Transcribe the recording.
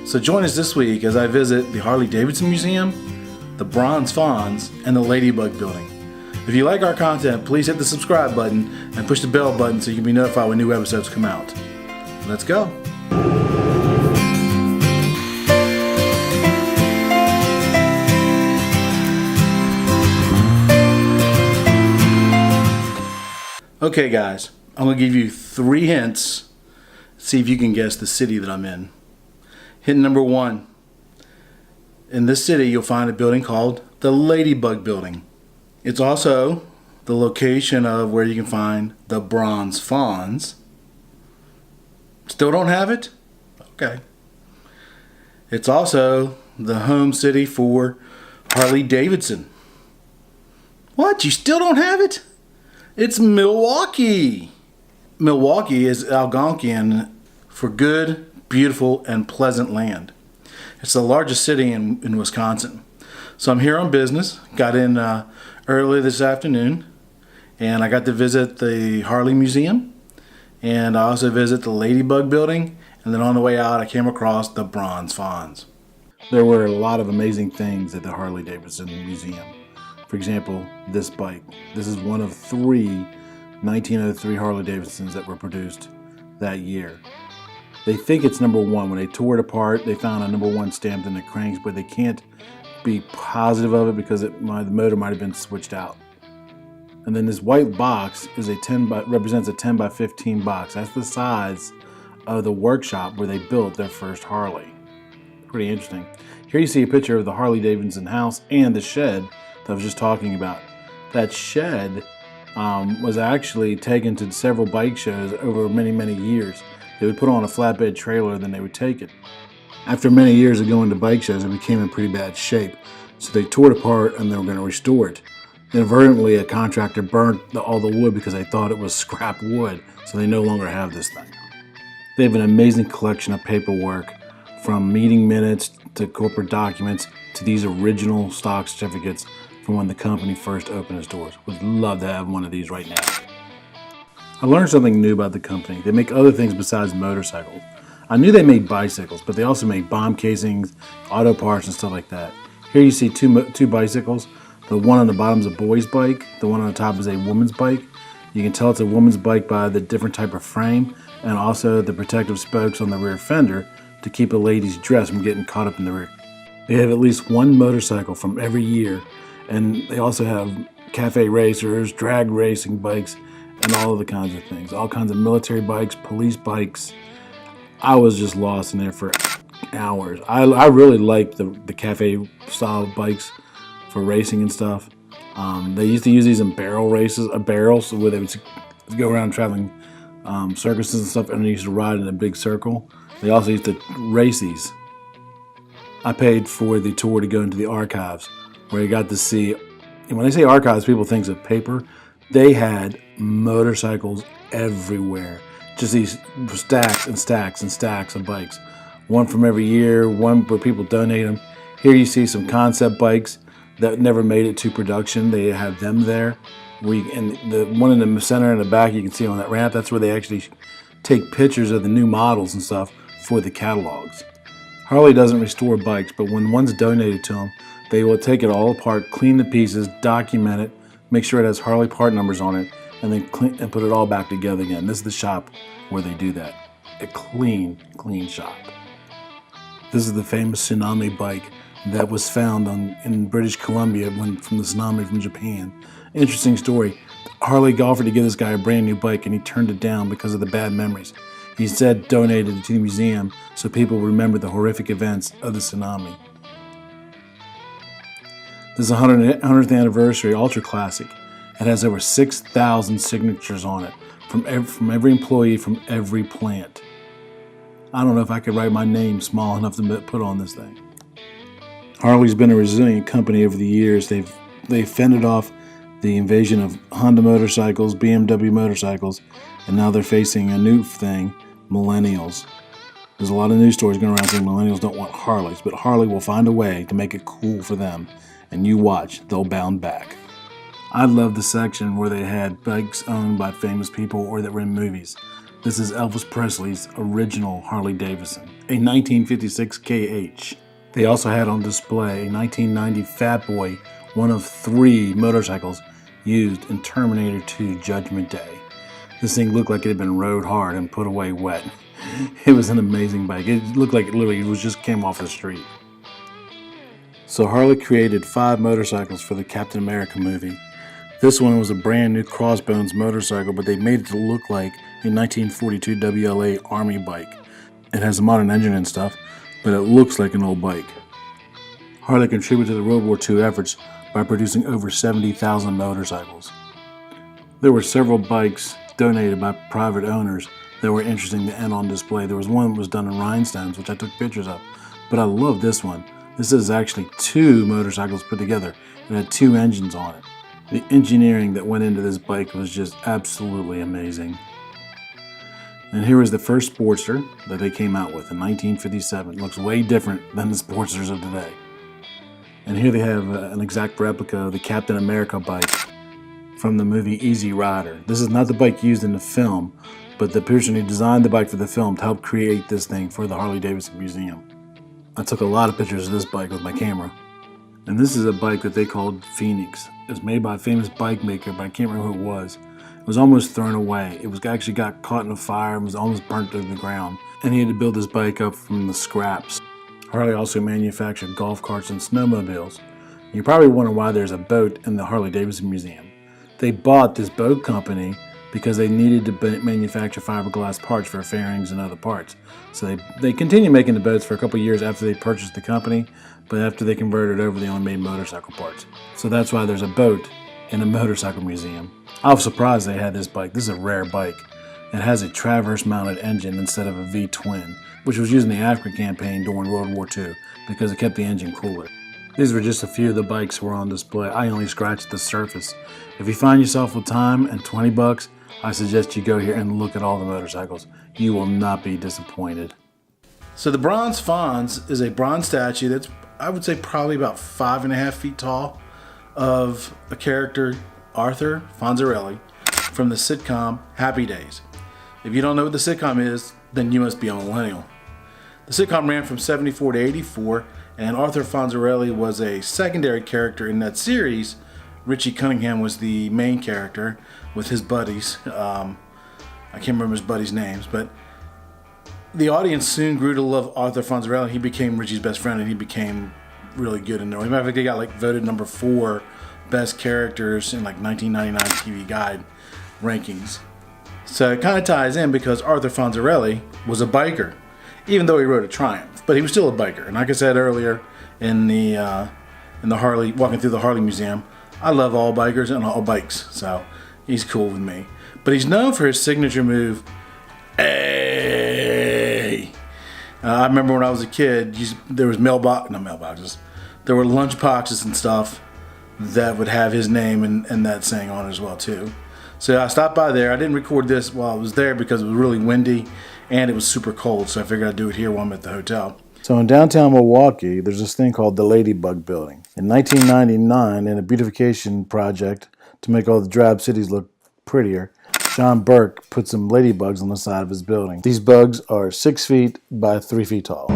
So join us this week as I visit the Harley Davidson Museum, the Bronze Fawns, and the Ladybug Building. If you like our content, please hit the subscribe button and push the bell button so you can be notified when new episodes come out. Let's go. Okay guys, I'm going to give you 3 hints. See if you can guess the city that I'm in. Hint number 1. In this city you'll find a building called the Ladybug Building. It's also the location of where you can find the Bronze Fawns. Still don't have it? Okay. It's also the home city for Harley Davidson. What? You still don't have it? It's Milwaukee. Milwaukee is Algonquian for good, beautiful, and pleasant land. It's the largest city in Wisconsin. So I'm here on business. Got in early this afternoon, and I got to visit the Harley Museum, and I also visit the Ladybug Building, and then on the way out I came across the Bronze Fawns. There were a lot of amazing things at the Harley Davidson Museum. For example, this bike. This is one of 3 1903 Harley Davidsons that were produced that year. They think it's number 1. When they tore it apart, they found a number 1 stamped in the cranks, but they can't be positive of it because the motor might have been switched out. And then this white box is represents a 10 by 15 box. That's the size of the workshop where they built their first Harley. Pretty interesting. Here you see a picture of the Harley Davidson house and the shed that I was just talking about. That shed was actually taken to several bike shows over many years. They would put on a flatbed trailer, then they would take it. After many years of going to bike shows, it became in pretty bad shape. So they tore it apart and they were going to restore it. Inadvertently, a contractor burnt all the wood because they thought it was scrap wood, so they no longer have this thing. They have an amazing collection of paperwork, from meeting minutes to corporate documents to these original stock certificates from when the company first opened its doors. Would love to have one of these right now. I learned something new about the company. They make other things besides motorcycles. I knew they made bicycles, but they also make bomb casings, auto parts, and stuff like that. Here you see two bicycles. The one on the bottom is a boy's bike. The one on the top is a woman's bike. You can tell it's a woman's bike by the different type of frame and also the protective spokes on the rear fender to keep a lady's dress from getting caught up in the rear. They have at least 1 motorcycle from every year, and they also have cafe racers, drag racing bikes, and all of the kinds of things. All kinds of military bikes, police bikes. I was just lost in there for hours. I really like the cafe style bikes for racing and stuff. They used to use these in barrels where they would go around traveling circuses and stuff, and they used to ride in a big circle. They also used to race these. I paid for the tour to go into the archives, where you got to see, and when they say archives, people think of paper. They had motorcycles everywhere. Just these stacks and stacks and stacks of bikes. One from every year, one where people donate them. Here you see some concept bikes that never made it to production. They have them there. And the one in the center and the back you can see on that ramp, that's where they actually take pictures of the new models and stuff for the catalogs. Harley doesn't restore bikes, but when one's donated to them, they will take it all apart, clean the pieces, document it, make sure it has Harley part numbers on it, and then clean and put it all back together again. This is the shop where they do that. A clean shop. This is the famous tsunami bike that was found in British Columbia from the tsunami from Japan. Interesting story. Harley offered to give this guy a brand new bike, and he turned it down because of the bad memories. He said donated it to the museum so people remember the horrific events of the tsunami. This is a 100th anniversary Ultra Classic. It has over 6,000 signatures on it from every employee from every plant. I don't know if I could write my name small enough to put on this thing. Harley's been a resilient company over the years. They've fended off the invasion of Honda motorcycles, BMW motorcycles, and now they're facing a new thing, millennials. There's a lot of news stories going around saying millennials don't want Harleys, but Harley will find a way to make it cool for them, and you watch, they'll bound back. I love the section where they had bikes owned by famous people or that were in movies. This is Elvis Presley's original Harley Davidson. a 1956 KH. They also had on display a 1990 Fat Boy, one of 3 motorcycles used in Terminator 2 Judgment Day. This thing looked like it had been rode hard and put away wet. It was an amazing bike. It looked like it literally just came off the street. So Harley created 5 motorcycles for the Captain America movie. This one was a brand new Crossbones motorcycle, but they made it to look like a 1942 WLA Army bike. It has a modern engine and stuff, but it looks like an old bike. Harley contributed to the World War II efforts by producing over 70,000 motorcycles. There were several bikes donated by private owners that were interesting to end on display. There was one that was done in rhinestones, which I took pictures of, but I love this one. This is actually 2 motorcycles put together. It had 2 engines on it. The engineering that went into this bike was just absolutely amazing. And here is the first Sportster that they came out with in 1957. It looks way different than the Sportsters of today. And here they have an exact replica of the Captain America bike from the movie Easy Rider. This is not the bike used in the film, but the person who designed the bike for the film helped create this thing for the Harley Davidson Museum. I took a lot of pictures of this bike with my camera. And this is a bike that they called Phoenix. It was made by a famous bike maker, but I can't remember who it was. It was almost thrown away. It was actually got caught in a fire and was almost burnt to the ground. And he had to build this bike up from the scraps. Harley also manufactured golf carts and snowmobiles. You probably wonder why there's a boat in the Harley Davidson Museum. They bought this boat company because they needed to manufacture fiberglass parts for fairings and other parts. So they continued making the boats for a couple of years after they purchased the company, but after they converted over, they only made motorcycle parts. So that's why there's a boat in a motorcycle museum. I was surprised they had this bike. This is a rare bike. It has a traverse-mounted engine instead of a V-twin, which was used in the African campaign during World War II because it kept the engine cooler. These were just a few of the bikes that were on display. I only scratched the surface. If you find yourself with time and 20 bucks, I suggest you go here and look at all the motorcycles. You will not be disappointed. So the Bronze Fonz is a bronze statue that's, I would say, probably about 5.5 feet tall of a character, Arthur Fonzarelli, from the sitcom Happy Days. If you don't know what the sitcom is, then you must be a millennial. The sitcom ran from 74 to 84, and Arthur Fonzarelli was a secondary character in that series. Richie Cunningham was the main character with his buddies. I can't remember his buddies' names, but the audience soon grew to love Arthur Fonzarelli. He became Richie's best friend, and he became really good in there. As a matter of fact, they got voted number 4 best characters in 1999 TV Guide rankings. So it kind of ties in because Arthur Fonzarelli was a biker, even though he rode a Triumph, but he was still a biker. And like I said earlier in the Harley, walking through the Harley Museum, I love all bikers and all bikes, so he's cool with me. But he's known for his signature move, hey. I remember when I was a kid, there was there were lunch boxes and stuff that would have his name and that saying on it as well too. So I stopped by there. I didn't record this while I was there because it was really windy and it was super cold, so I figured I'd do it here while I'm at the hotel. So in downtown Milwaukee, there's this thing called the Ladybug Building. In 1999, in a beautification project to make all the drab cities look prettier, John Burke put some ladybugs on the side of his building. These bugs are 6 feet by 3 feet tall.